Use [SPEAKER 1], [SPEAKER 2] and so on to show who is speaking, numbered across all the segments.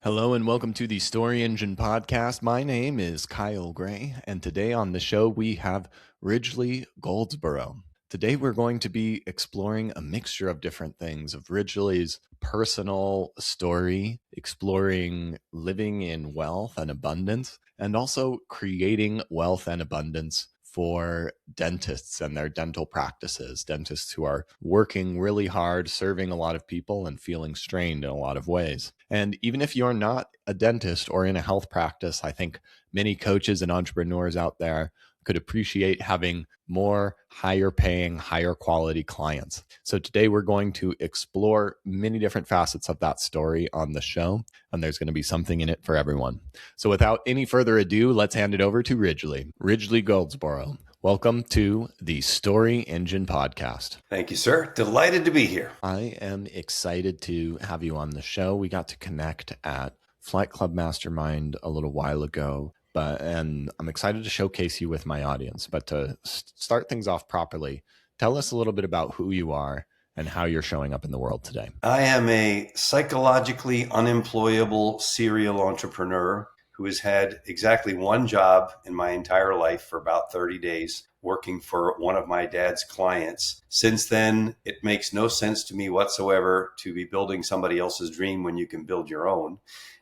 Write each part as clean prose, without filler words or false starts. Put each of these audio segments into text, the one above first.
[SPEAKER 1] Hello and welcome to the Story Engine podcast. My name is Kyle Gray, and today on the show we have Ridgely Goldsborough. Today we're going to be exploring a mixture of different things of Ridgely's personal story, exploring living in wealth and abundance, and also creating wealth and abundance for dentists and their dental practices, dentists who are working really hard, serving a lot of people and feeling strained in a lot of ways. And even if you're not a dentist or in a health practice, I think many coaches and entrepreneurs out there could appreciate having more higher paying, higher quality clients. So today we're going to explore many different facets of that story on the show, and there's going to be something in it for everyone. So without any further ado, let's hand it over to Ridgely. Ridgely Goldsborough, welcome to the Story Engine podcast.
[SPEAKER 2] Thank you, sir. Delighted to be here.
[SPEAKER 1] I am excited to have you on the show. We got to connect at Flight Club Mastermind a little while ago. And I'm excited to showcase you with my audience. But to start things off properly, tell us a little bit about who you are and how you're showing up in the world today.
[SPEAKER 2] I am a psychologically unemployable serial entrepreneur who has had exactly one job in my entire life for about 30 days, working for one of my dad's clients. Since then, it makes no sense to me whatsoever to be building somebody else's dream when you can build your own.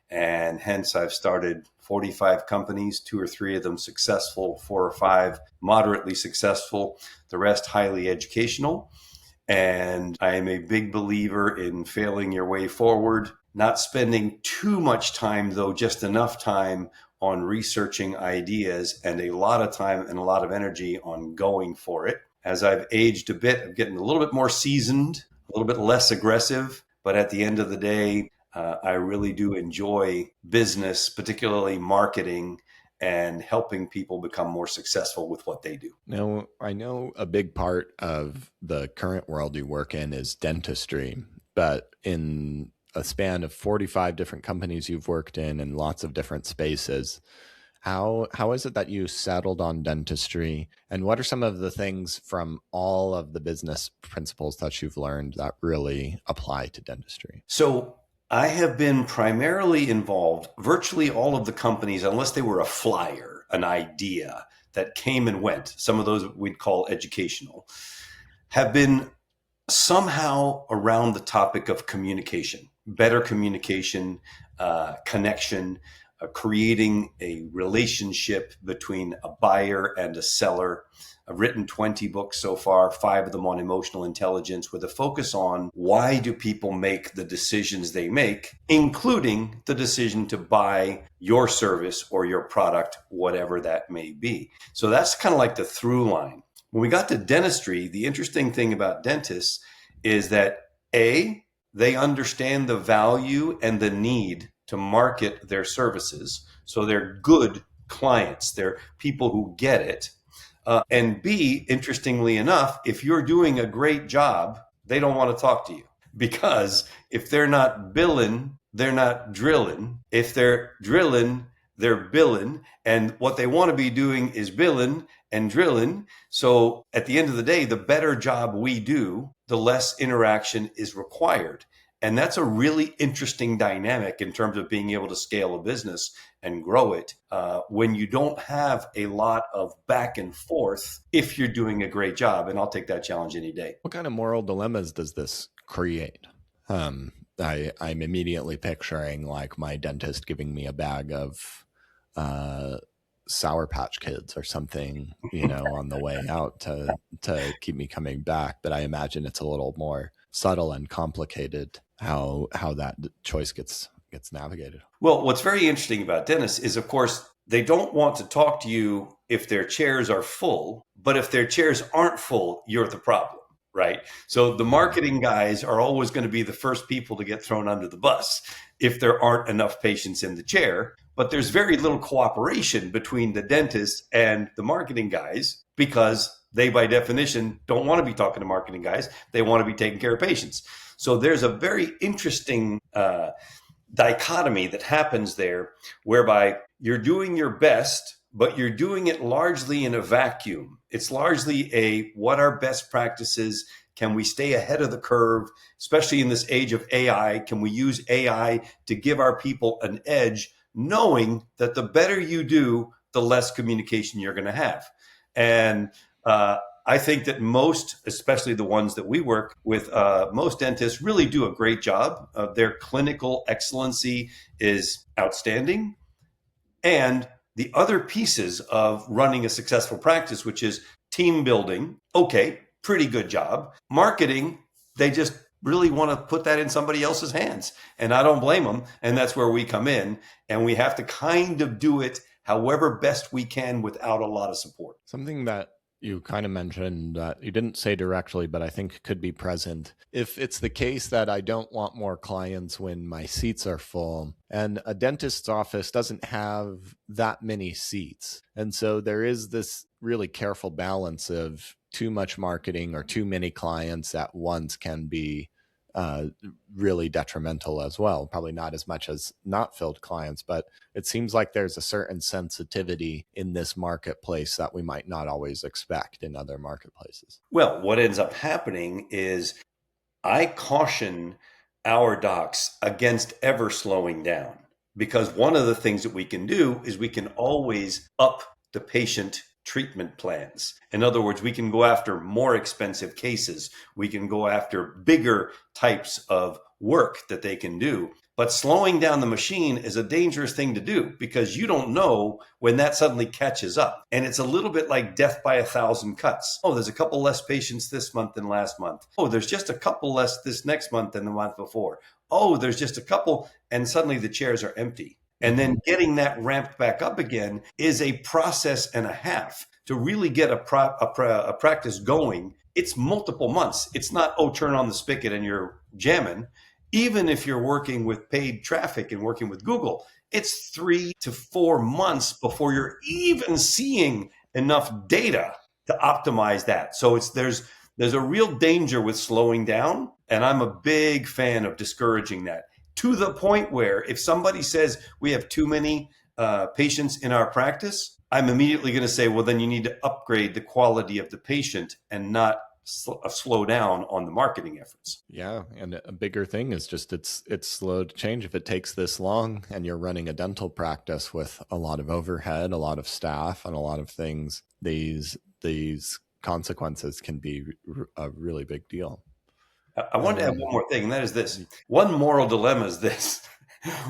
[SPEAKER 2] And hence, I've started 45 companies, 2 or 3 of them successful, 4 or 5 moderately successful, the rest highly educational. And I am a big believer in failing your way forward, not spending too much time, though, just enough time on researching ideas and a lot of time and a lot of energy on going for it. As I've aged a bit, I'm getting a little bit more seasoned, a little bit less aggressive, but at the end of the day, I really do enjoy business, particularly marketing, and helping people become more successful with what they do.
[SPEAKER 1] Now, I know a big part of the current world you work in is dentistry, but in a span of 45 different companies you've worked in and lots of different spaces, how is it that you settled on dentistry? And what are some of the things from all of the business principles that you've learned that really apply to dentistry?
[SPEAKER 2] So I have been primarily involved, virtually all of the companies, unless they were a flyer, an idea that came and went, some of those we'd call educational, have been somehow around the topic of communication, better communication, connection, creating a relationship between a buyer and a seller. I've written 20 books so far, 5 of them on emotional intelligence, with a focus on why do people make the decisions they make, including the decision to buy your service or your product, whatever that may be. So that's kind of like the through line. When we got to dentistry, the interesting thing about dentists is that A, they understand the value and the need to market their services. So they're good clients. They're people who get it. And B, interestingly enough, if you're doing a great job, they don't want to talk to you, because if they're not billing, they're not drilling. If they're drilling, they're billing. And what they want to be doing is billing and drilling. So at the end of the day, the better job we do, the less interaction is required. And that's a really interesting dynamic in terms of being able to scale a business and grow it when you don't have a lot of back and forth if you're doing a great job. And I'll take that challenge any day.
[SPEAKER 1] What kind of moral dilemmas does this create? I'm immediately picturing like my dentist giving me a bag of Sour Patch Kids or something, on the way out to keep me coming back. But I imagine it's a little more subtle and complicated how that choice gets navigated.
[SPEAKER 2] Well, what's very interesting about dentists is, of course, they don't want to talk to you if their chairs are full, but if their chairs aren't full, you're the problem, right? So the marketing guys are always going to be the first people to get thrown under the bus if there aren't enough patients in the chair. But there's very little cooperation between the dentist and the marketing guys, because they, by definition, don't want to be talking to marketing guys. They want to be taking care of patients. So there's a very interesting dichotomy that happens there, whereby you're doing your best, but you're doing it largely in a vacuum. It's largely what are best practices? Can we stay ahead of the curve, especially in this age of AI? Can we use AI to give our people an edge, knowing that the better you do, the less communication you're going to have? And I think that most, especially the ones that we work with, most dentists really do a great job. Their clinical excellency is outstanding. And the other pieces of running a successful practice, which is team building, okay, pretty good job. Marketing, they just really want to put that in somebody else's hands. And I don't blame them. And that's where we come in. And we have to kind of do it however best we can without a lot of support.
[SPEAKER 1] Something that you kind of mentioned that you didn't say directly, but I think could be present. If it's the case that I don't want more clients when my seats are full, and a dentist's office doesn't have that many seats. And so there is this really careful balance of too much marketing or too many clients at once can be really detrimental as well. Probably not as much as not filled clients, but it seems like there's a certain sensitivity in this marketplace that we might not always expect in other marketplaces.
[SPEAKER 2] Well, what ends up happening is I caution our docs against ever slowing down, because one of the things that we can do is we can always up the patient treatment plans. In other words, we can go after more expensive cases. We can go after bigger types of work that they can do. But slowing down the machine is a dangerous thing to do, because you don't know when that suddenly catches up. And it's a little bit like death by 1,000 cuts. Oh, there's a couple less patients this month than last month. Oh, there's just a couple less this next month than the month before. Oh, there's just a couple, and suddenly the chairs are empty. And then getting that ramped back up again is a process and a half. To really get a practice going, it's multiple months. It's not, oh, turn on the spigot and you're jamming. Even if you're working with paid traffic and working with Google, it's 3 to 4 months before you're even seeing enough data to optimize that. So there's a real danger with slowing down, and I'm a big fan of discouraging that, to the point where if somebody says we have too many patients in our practice, I'm immediately going to say, well, then you need to upgrade the quality of the patient and not slow down on the marketing efforts.
[SPEAKER 1] Yeah, and a bigger thing is just it's slow to change. If it takes this long and you're running a dental practice with a lot of overhead, a lot of staff, and a lot of things, these consequences can be a really big deal.
[SPEAKER 2] I want to add one more thing, and that is this. One moral dilemma is this.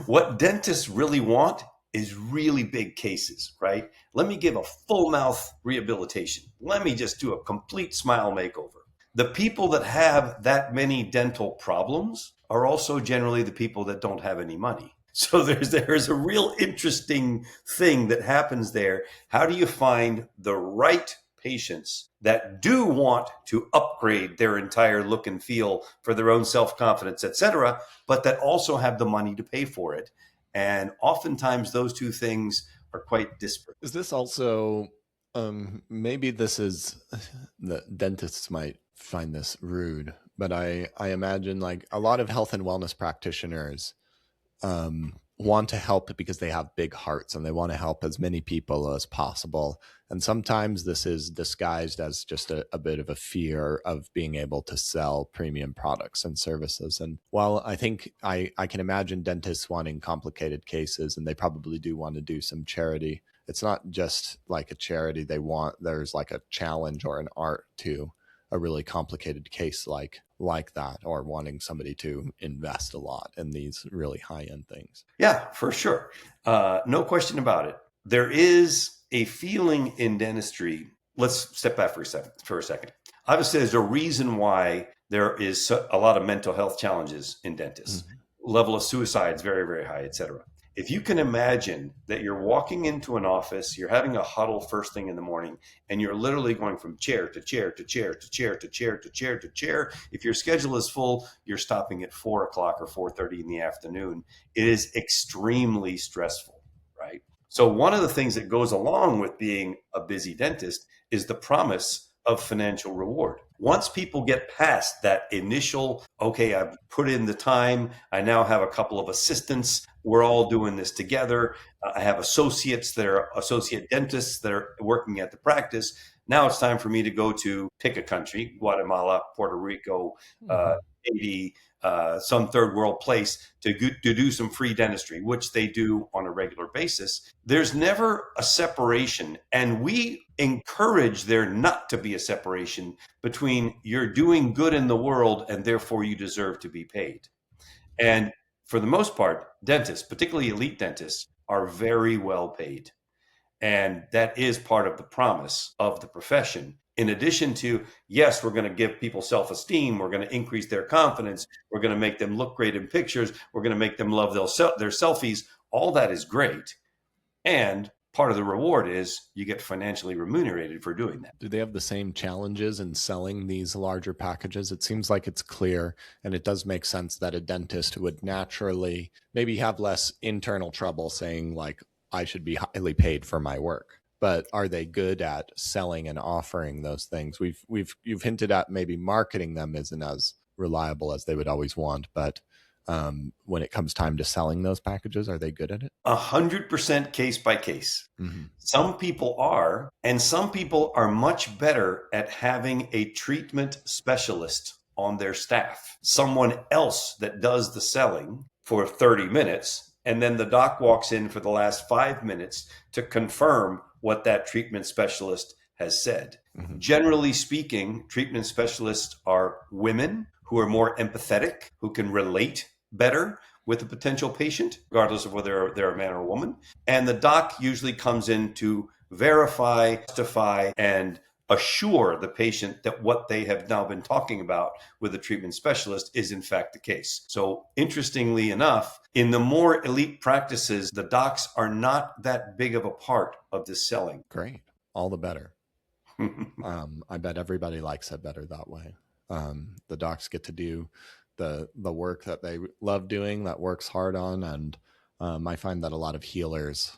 [SPEAKER 2] What dentists really want is really big cases, right? Let me give a full mouth rehabilitation. Let me just do a complete smile makeover. The people that have that many dental problems are also generally the people that don't have any money. So there's a real interesting thing that happens there. How do you find the right patients that do want to upgrade their entire look and feel for their own self-confidence, etc., but that also have the money to pay for it? And oftentimes those two things are quite disparate.
[SPEAKER 1] Is this also, maybe this is, the dentists might find this rude, but I imagine like a lot of health and wellness practitioners want to help because they have big hearts and they want to help as many people as possible. And sometimes this is disguised as just a bit of a fear of being able to sell premium products and services. And while I think I can imagine dentists wanting complicated cases, and they probably do want to do some charity, it's not just like a charity they want. There's like a challenge or an art to a really complicated case like that, or wanting somebody to invest a lot in these really high-end things.
[SPEAKER 2] Yeah, for sure. No question about it. There is a feeling in dentistry. Let's step back for a second. Obviously, there's a reason why there is a lot of mental health challenges in dentists. Mm-hmm. Level of suicide is very, very high, etc. If you can imagine that you're walking into an office, you're having a huddle first thing in the morning, and you're literally going from chair to chair to chair to chair to chair to chair to chair. If your schedule is full, you're stopping at 4 o'clock or 4:30 in the afternoon. It is extremely stressful, right? So one of the things that goes along with being a busy dentist is the promise of financial reward. Once people get past that initial, okay, I've put in the time, I now have a couple of assistants, we're all doing this together, I have associates that are associate dentists that are working at the practice, Now it's time for me to go to pick a country, Guatemala, Puerto Rico, Haiti, some third world place to do some free dentistry, which they do on a regular basis. There's never a separation. And we encourage there not to be a separation between you're doing good in the world and therefore you deserve to be paid. And for the most part, dentists, particularly elite dentists, are very well paid. And that is part of the promise of the profession. In addition to, yes, we're going to give people self esteem, we're going to increase their confidence, we're going to make them look great in pictures, we're going to make them love their selfies. All that is great. And part of the reward is you get financially remunerated for doing that.
[SPEAKER 1] Do they have the same challenges in selling these larger packages? It seems like it's clear, and it does make sense that a dentist would naturally maybe have less internal trouble saying, like, I should be highly paid for my work. But are they good at selling and offering those things? You've hinted at maybe marketing them isn't as reliable as they would always want, but when it comes time to selling those packages, are they good at it?
[SPEAKER 2] 100% case by case.
[SPEAKER 1] Mm-hmm.
[SPEAKER 2] Some people are, and some people are much better at having a treatment specialist on their staff, someone else that does the selling for 30 minutes. And then the doc walks in for the last 5 minutes to confirm what that treatment specialist has said. Mm-hmm. Generally speaking, treatment specialists are women who are more empathetic, who can relate better with a potential patient, regardless of whether they're a man or a woman. And the doc usually comes in to verify, justify, and assure the patient that what they have now been talking about with the treatment specialist is in fact the case. So interestingly enough, in the more elite practices, the docs are not that big of a part of the selling.
[SPEAKER 1] Great. All the better. I bet everybody likes it better that way. The docs get to do the work that they love doing, that works hard on, and I find that a lot of healers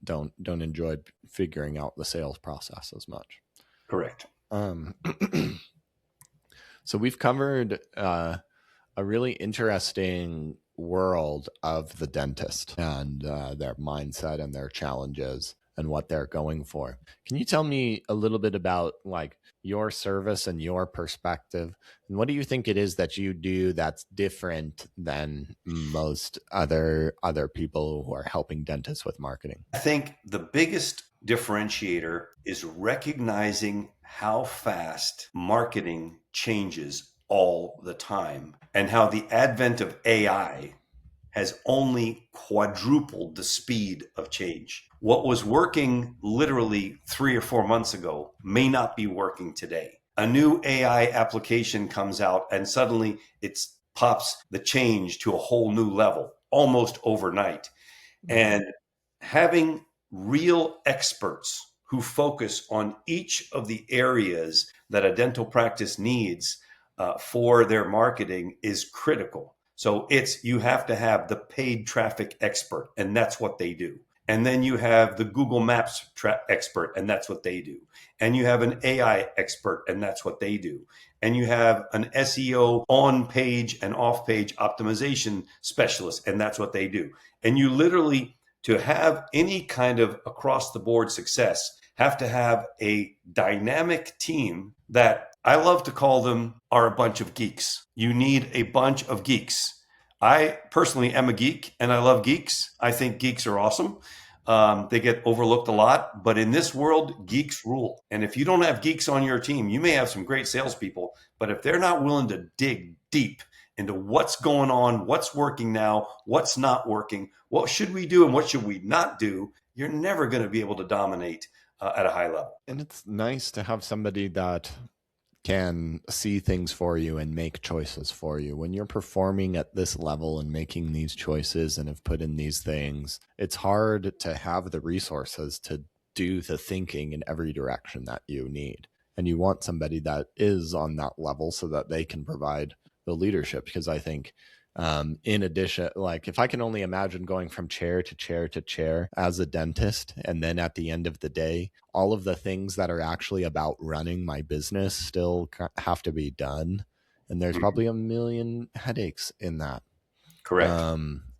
[SPEAKER 1] don't enjoy figuring out the sales process as much.
[SPEAKER 2] Correct.
[SPEAKER 1] So we've covered a really interesting world of the dentist and their mindset and their challenges and what they're going for. Can you tell me a little bit about like your service and your perspective? And what do you think it is that you do that's different than most other people who are helping dentists with marketing?
[SPEAKER 2] I think the biggest differentiator is recognizing how fast marketing changes all the time and how the advent of AI has only quadrupled the speed of change. What was working literally 3 or 4 months ago may not be working today. A new AI application comes out and suddenly it pops the change to a whole new level almost overnight. And having real experts who focus on each of the areas that a dental practice needs for their marketing is critical. So you have to have the paid traffic expert, and that's what they do. And then you have the Google Maps expert, and that's what they do. And you have an AI expert, and that's what they do. And you have an SEO on-page and off-page optimization specialist, and that's what they do. And you literally, to have any kind of across-the-board success, have to have a dynamic team that I love to call them are a bunch of geeks. You need a bunch of geeks. I personally am a geek and I love geeks. I think geeks are awesome. They get overlooked a lot, but in this world, geeks rule. And if you don't have geeks on your team, you may have some great salespeople, but if they're not willing to dig deep into what's going on, what's working now, what's not working, what should we do and what should we not do, you're never going to be able to dominate at a high level.
[SPEAKER 1] And it's nice to have somebody that can see things for you and make choices for you. When you're performing at this level and making these choices and have put in these things, it's hard to have the resources to do the thinking in every direction that you need. And you want somebody that is on that level so that they can provide the leadership. Because I think in addition, like if I can only imagine going from chair to chair to chair as a dentist, and then at the end of the day, all of the things that are actually about running my business still have to be done. And there's probably a million headaches in that.
[SPEAKER 2] Correct.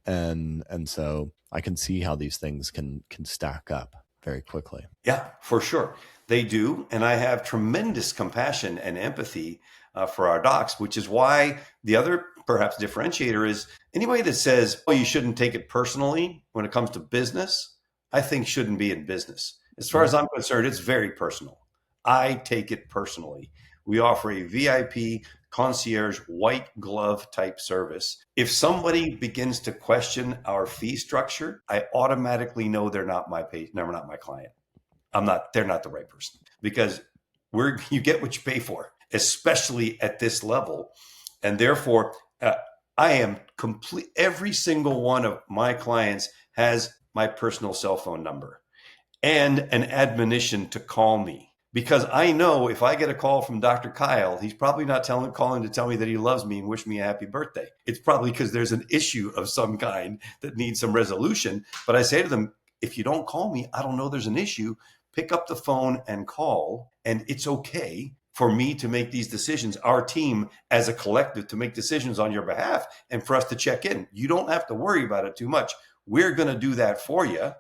[SPEAKER 1] And so I can see how these things can stack up very quickly.
[SPEAKER 2] Yeah, for sure. They do. And I have tremendous compassion and empathy for our docs, which is why the other perhaps differentiator is anybody that says, oh, you shouldn't take it personally when it comes to business, I think shouldn't be in business. As far as I'm concerned, it's very personal. I take it personally. We offer a VIP concierge white glove type service. If somebody begins to question our fee structure, I automatically know they're not my not my client. They're not the right person, because you get what you pay for, especially at this level. And therefore, I am complete. Every single one of my clients has my personal cell phone number and an admonition to call me, because I know if I get a call from Dr. Kyle, he's probably not calling to tell me that he loves me and wish me a happy birthday. It's probably because there's an issue of some kind that needs some resolution. But I say to them, if you don't call me, I don't know there's an issue. Pick up the phone and call, and it's okay for me to make these decisions, our team as a collective to make decisions on your behalf, and for us to check in. You don't have to worry about it too much. We're going to do that for you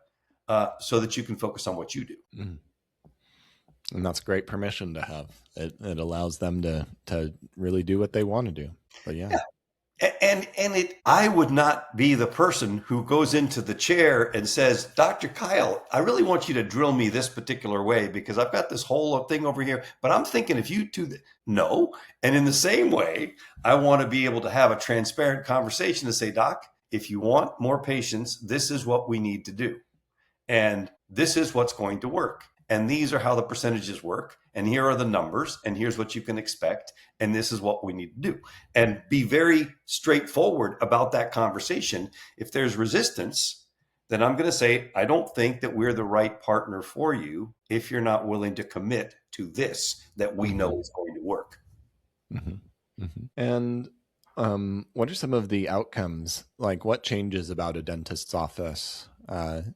[SPEAKER 2] so that you can focus on what you do.
[SPEAKER 1] Mm. And that's great permission to have. It allows them to really do what they want to do. But yeah.
[SPEAKER 2] I would not be the person who goes into the chair and says, Dr. Kyle, I really want you to drill me this particular way because I've got this whole thing over here, but I'm thinking if you do no. And in the same way, I want to be able to have a transparent conversation to say, Doc, if you want more patients, this is what we need to do. And this is what's going to work. And these are how the percentages work. And here are the numbers. And here's what you can expect. And this is what we need to do. And be very straightforward about that conversation. If there's resistance, then I'm going to say, I don't think that we're the right partner for you if you're not willing to commit to this that we know is going to work.
[SPEAKER 1] Mm-hmm. Mm-hmm. And what are some of the outcomes? Like what changes about a dentist's office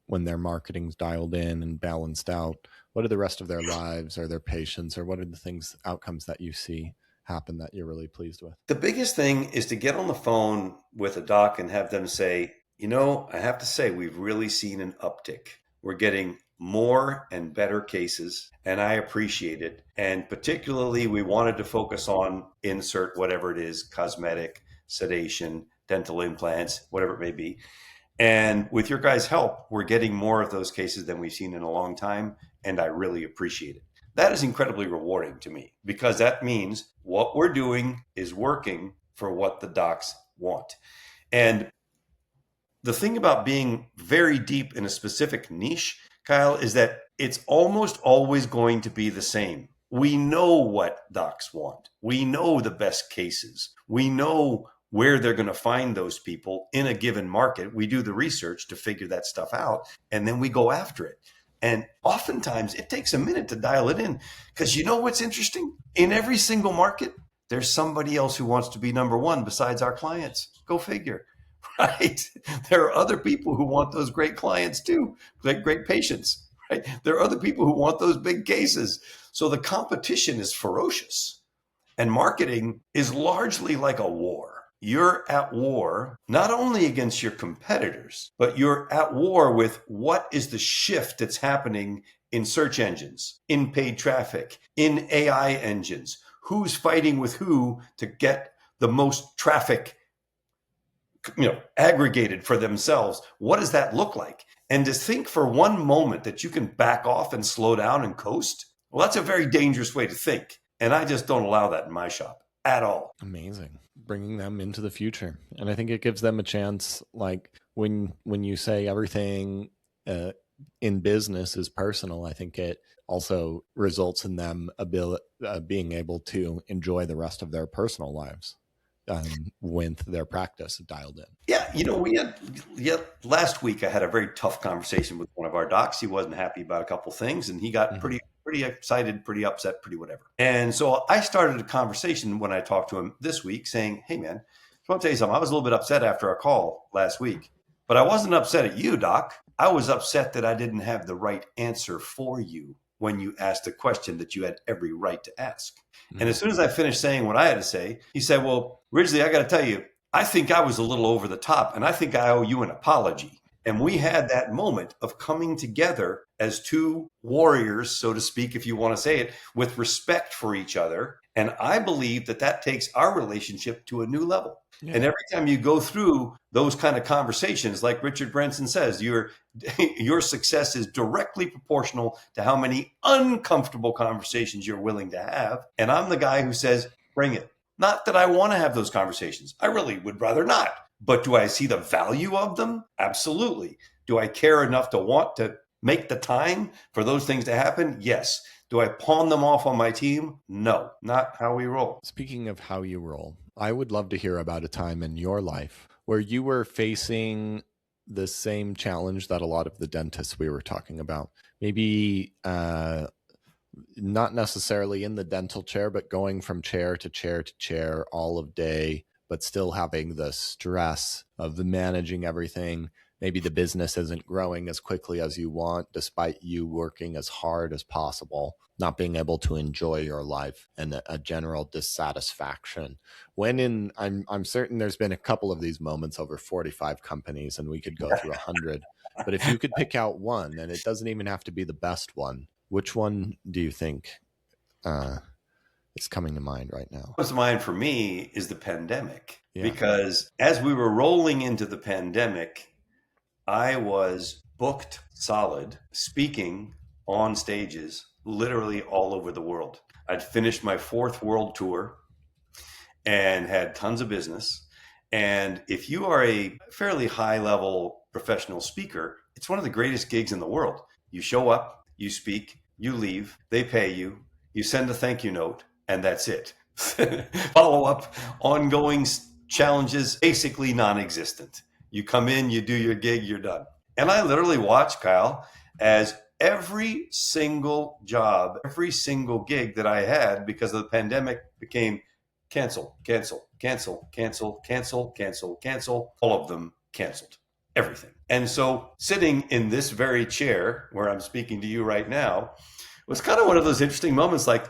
[SPEAKER 1] when their marketing's dialed in and balanced out? What are the rest of their lives or their patients, or what are the outcomes that you see happen that you're really pleased with?
[SPEAKER 2] The biggest thing is to get on the phone with a doc and have them say, I have to say, we've really seen an uptick. We're getting more and better cases, and I appreciate it. And particularly, we wanted to focus on insert, whatever it is, cosmetic, sedation, dental implants, whatever it may be. And with your guys' help, we're getting more of those cases than we've seen in a long time. And I really appreciate it. That is incredibly rewarding to me, because that means what we're doing is working for what the docs want. And the thing about being very deep in a specific niche, Kyle, is that it's almost always going to be the same. We know what docs want. We know the best cases. We know where they're going to find those people in a given market. We do the research to figure that stuff out, and then we go after it. And oftentimes it takes a minute to dial it in, because you know what's interesting? In every single market, there's somebody else who wants to be number one besides our clients. Go figure, right? There are other people who want those great clients too, great patients, right? There are other people who want those big cases. So the competition is ferocious, and marketing is largely like a war. You're at war not only against your competitors, but you're at war with what is the shift that's happening in search engines, in paid traffic, in AI engines. Who's fighting with who to get the most traffic, aggregated for themselves? What does that look like? And to think for one moment that you can back off and slow down and coast, well, that's a very dangerous way to think. And I just don't allow that in my shop at all.
[SPEAKER 1] Amazing. Bringing them into the future. And I think it gives them a chance, like when you say everything in business is personal, I think it also results in them being able to enjoy the rest of their personal lives with their practice dialed in.
[SPEAKER 2] Yeah, last week I had a very tough conversation with one of our docs. He wasn't happy about a couple things, and he got pretty excited, pretty upset, pretty whatever. And so I started a conversation when I talked to him this week saying, hey man, I want to tell you something. I was a little bit upset after our call last week, but I wasn't upset at you, doc. I was upset that I didn't have the right answer for you when you asked a question that you had every right to ask. And as soon as I finished saying what I had to say, he said, well, Ridgely, I got to tell you, I think I was a little over the top, and I think I owe you an apology. And we had that moment of coming together as two warriors, so to speak, if you want to say it, with respect for each other. And I believe that that takes our relationship to a new level.
[SPEAKER 1] Yeah.
[SPEAKER 2] And every time you go through those kind of conversations, like Richard Branson says, your success is directly proportional to how many uncomfortable conversations you're willing to have. And I'm the guy who says, bring it. Not that I want to have those conversations. I really would rather not. But do I see the value of them? Absolutely. Do I care enough to want to make the time for those things to happen? Yes. Do I pawn them off on my team? No, not how we roll.
[SPEAKER 1] Speaking of how you roll, I would love to hear about a time in your life where you were facing the same challenge that a lot of the dentists we were talking about. Maybe not necessarily in the dental chair, but going from chair to chair to chair all of day, but still having the stress of managing everything. Maybe the business isn't growing as quickly as you want, despite you working as hard as possible, not being able to enjoy your life, and a general dissatisfaction. I'm certain there's been a couple of these moments over 45 companies, and we could go through 100. But if you could pick out one, and it doesn't even have to be the best one, which one do you think is coming to mind right now?
[SPEAKER 2] What comes to mind for me is the pandemic.
[SPEAKER 1] Yeah.
[SPEAKER 2] Because as we were rolling into the pandemic, I was booked solid, speaking on stages literally all over the world. I'd finished my 4th world tour and had tons of business. And if you are a fairly high level professional speaker, it's one of the greatest gigs in the world. You show up, you speak, you leave, they pay you, you send a thank you note, and that's it. Follow up, ongoing challenges, basically non-existent. You come in, you do your gig, you're done. And I literally watched, Kyle, as every single job, every single gig that I had because of the pandemic became cancel, cancel, cancel, cancel, cancel, cancel, cancel, all of them canceled. Everything. And so sitting in this very chair where I'm speaking to you right now was kind of one of those interesting moments like,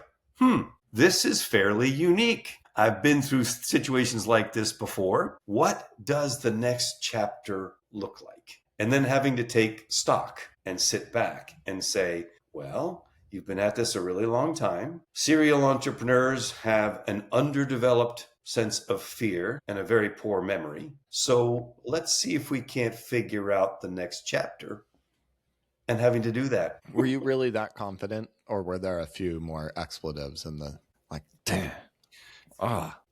[SPEAKER 2] this is fairly unique. I've been through situations like this before. What does the next chapter look like? And then having to take stock and sit back and say, well, you've been at this a really long time. Serial entrepreneurs have an underdeveloped sense of fear and a very poor memory. So let's see if we can't figure out the next chapter, and having to do that.
[SPEAKER 1] Were you really that confident, or were there a few more expletives in the like, damn,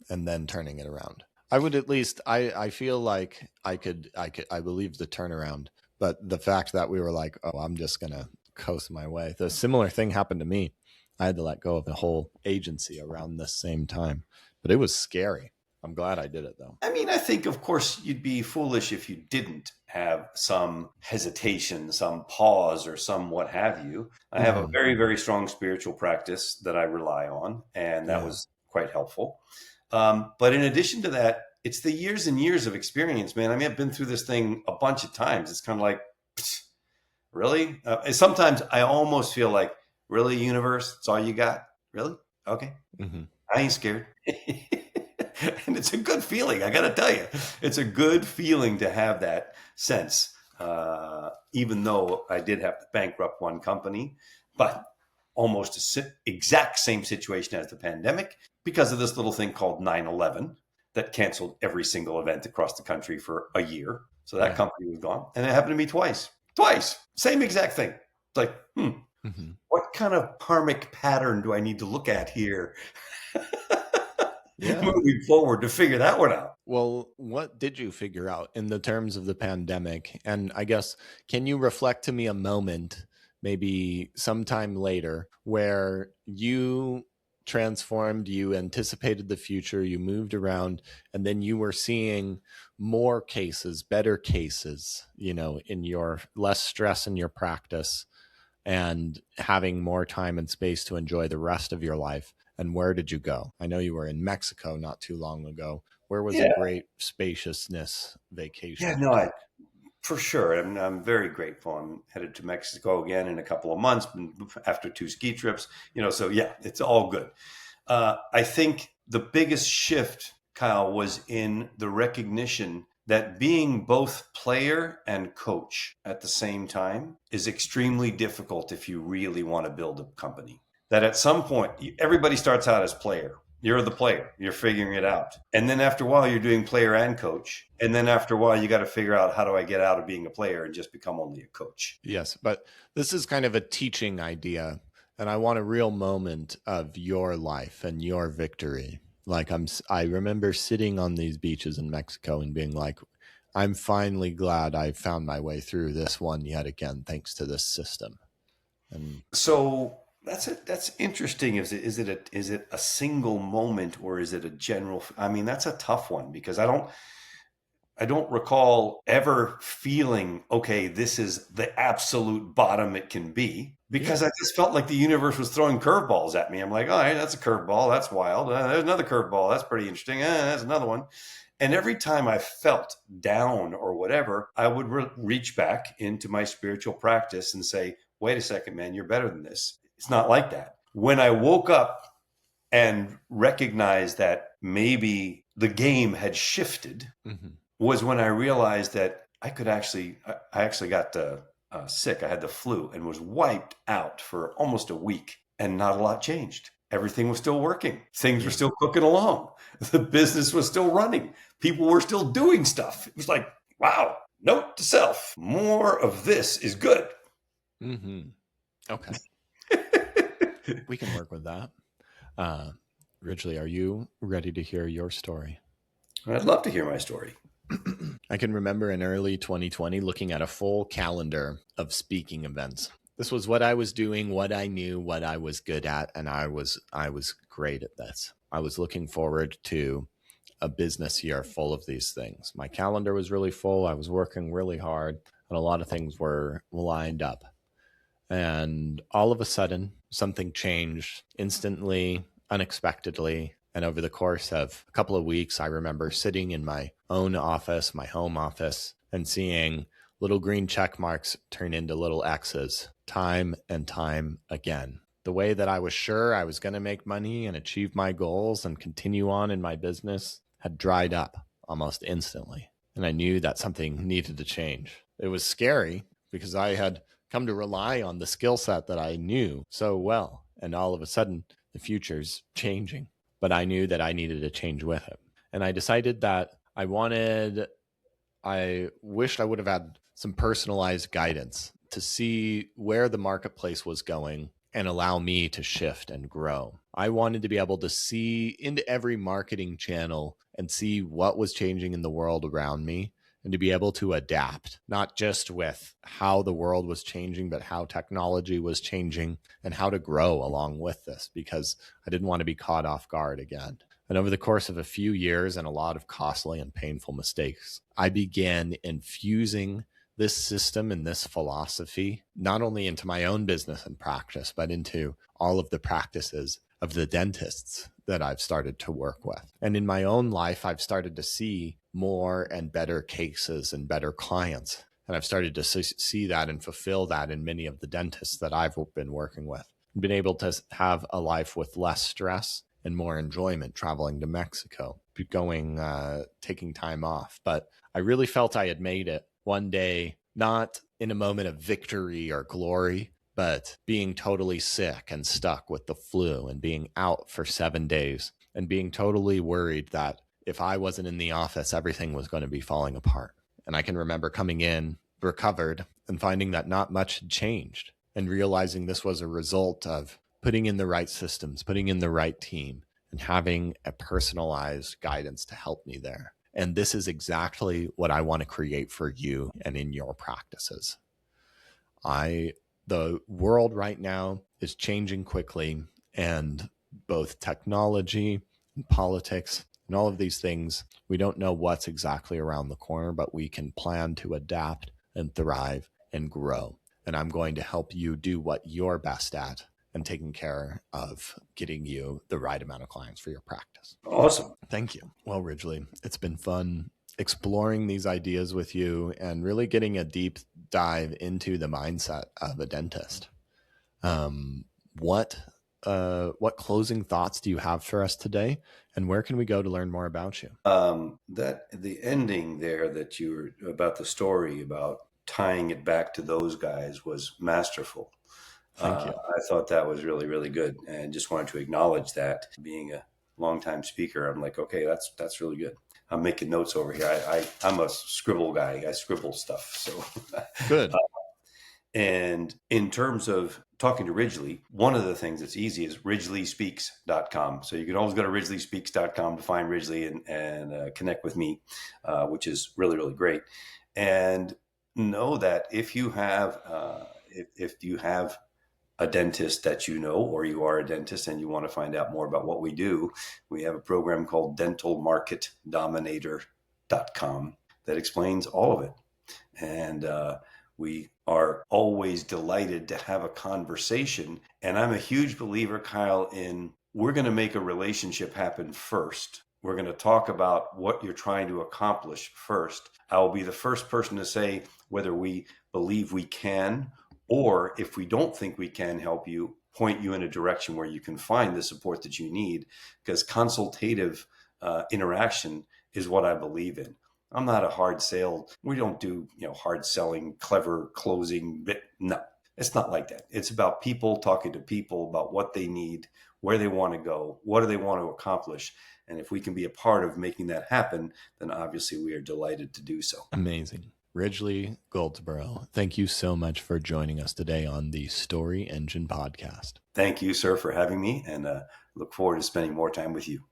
[SPEAKER 1] and then turning it around? I would at least, I feel like I believe the turnaround, but the fact that we were like, oh, I'm just going to coast my way. The similar thing happened to me. I had to let go of the whole agency around the same time, but it was scary. I'm glad I did it though.
[SPEAKER 2] I mean, I think of course you'd be foolish if you didn't have some hesitation, some pause, or some what have you. I have a very, very strong spiritual practice that I rely on, and that was quite helpful. But in addition to that, it's the years and years of experience, man. I mean, I've been through this thing a bunch of times. It's kind of like, really? Sometimes I almost feel like, really, universe? That's all you got? Really? Okay. I ain't scared. And it's a good feeling. I got to tell you, it's a good feeling to have that sense. Even though I did have to bankrupt one company, but almost exact same situation as the pandemic because of this little thing called 9/11 that canceled every single event across the country for a year. So that company was gone. And it happened to me twice, same exact thing. It's like, what kind of karmic pattern do I need to look at here? Moving forward to figure that one out.
[SPEAKER 1] Well, what did you figure out in the terms of the pandemic? And I guess, can you reflect to me a moment, maybe sometime later, where you transformed, you anticipated the future, you moved around, and then you were seeing more cases, better cases, in your less stress in your practice and having more time and space to enjoy the rest of your life? And where did you go? I know you were in Mexico not too long ago. Where was a great spaciousness vacation?
[SPEAKER 2] Yeah, for sure. I'm very grateful. I'm headed to Mexico again in a couple of months after 2 ski trips. So yeah, it's all good. I think the biggest shift, Kyle, was in the recognition that being both player and coach at the same time is extremely difficult if you really want to build a company. That at some point, everybody starts out as player. You're the player. You're figuring it out. And then after a while, you're doing player and coach. And then after a while, you got to figure out, how do I get out of being a player and just become only a coach?
[SPEAKER 1] Yes, but this is kind of a teaching idea. And I want a real moment of your life and your victory. Like I remember sitting on these beaches in Mexico and being like, I'm finally glad I found my way through this one yet again, thanks to this system. And
[SPEAKER 2] so that's interesting. Is it a single moment, or is it a general? I mean, that's a tough one, because I don't recall ever feeling, okay, this is the absolute bottom it can be, because I just felt like the universe was throwing curveballs at me. I'm like, all right, that's a curveball. That's wild. There's another curveball. That's pretty interesting. That's another one. And every time I felt down or whatever, I would reach back into my spiritual practice and say, wait a second, man, you're better than this. It's not like that. When I woke up and recognized that maybe the game had shifted, was when I realized that I actually got sick. I had the flu and was wiped out for almost a week, and not a lot changed. Everything was still working. Things were still cooking along. The business was still running. People were still doing stuff. It was like, wow, note to self, more of this is good.
[SPEAKER 1] Okay. We can work with that. Ridgely, are you ready to hear your story?
[SPEAKER 2] I'd love to hear my story.
[SPEAKER 1] I can remember in early 2020 looking at a full calendar of speaking events. This was what I was doing, what I knew, what I was good at, and I was great at this. I was looking forward to a business year full of these things. My calendar was really full. I was working really hard, and a lot of things were lined up. And all of a sudden, something changed instantly, unexpectedly. And over the course of a couple of weeks, I remember sitting in my own office, my home office, and seeing little green check marks turn into little X's time and time again. The way that I was sure I was going to make money and achieve my goals and continue on in my business had dried up almost instantly. And I knew that something needed to change. It was scary because I had come to rely on the skill set that I knew so well. And all of a sudden, the future's changing. But I knew that I needed to change with it. And I decided that I wished I would have had some personalized guidance to see where the marketplace was going and allow me to shift and grow. I wanted to be able to see into every marketing channel and see what was changing in the world around me, and to be able to adapt, not just with how the world was changing, but how technology was changing and how to grow along with this, because I didn't want to be caught off guard again. And over the course of a few years and a lot of costly and painful mistakes, I began infusing this system and this philosophy, not only into my own business and practice, but into all of the practices of the dentists that I've started to work with. And in my own life, I've started to see more and better cases and better clients. And I've started to see that and fulfill that in many of the dentists that I've been working with. I've been able to have a life with less stress and more enjoyment, traveling to Mexico, taking time off. But I really felt I had made it one day, not in a moment of victory or glory, but being totally sick and stuck with the flu and being out for 7 days and being totally worried that if I wasn't in the office, everything was going to be falling apart. And I can remember coming in, recovered, and finding that not much had changed, and realizing this was a result of putting in the right systems, putting in the right team, and having a personalized guidance to help me there. And this is exactly what I want to create for you and in your practices. The world right now is changing quickly, and both technology and politics and all of these things, we don't know what's exactly around the corner, but we can plan to adapt and thrive and grow. And I'm going to help you do what you're best at and taking care of getting you the right amount of clients for your practice.
[SPEAKER 2] Awesome.
[SPEAKER 1] Thank you. Well, Ridgely, it's been fun exploring these ideas with you and really getting a deep dive into the mindset of a dentist. What what closing thoughts do you have for us today, and where can we go to learn more about you?
[SPEAKER 2] That the ending there that you were about the story about tying it back to those guys was masterful.
[SPEAKER 1] Thank you.
[SPEAKER 2] I thought that was really, really good, and just wanted to acknowledge that. Being a longtime speaker, I'm like, okay, that's really good. I'm making notes over here. I'm a scribble guy. I scribble stuff. So,
[SPEAKER 1] Good.
[SPEAKER 2] and in terms of talking to Ridgely, one of the things that's easy is ridgeleyspeaks.com. So you can always go to ridgeleyspeaks.com to find Ridgely and connect with me, which is really, really great. And know that if you have if you have a dentist that you know, or you are a dentist and you want to find out more about what we do, we have a program called dentalmarketdominator.com that explains all of it. And we are always delighted to have a conversation. And I'm a huge believer, Kyle, in we're going to make a relationship happen first. We're going to talk about what you're trying to accomplish first. I will be the first person to say whether we believe we can, or if we don't think we can help you, point you in a direction where you can find the support that you need, because consultative interaction is what I believe in. I'm not a hard sale. We don't do, hard selling, clever closing. No, it's not like that. It's about people talking to people about what they need, where they want to go, what do they want to accomplish. And if we can be a part of making that happen, then obviously we are delighted to do so.
[SPEAKER 1] Amazing. Ridgely Goldsborough, thank you so much for joining us today on the Story Engine podcast.
[SPEAKER 2] Thank you, sir, for having me, and look forward to spending more time with you.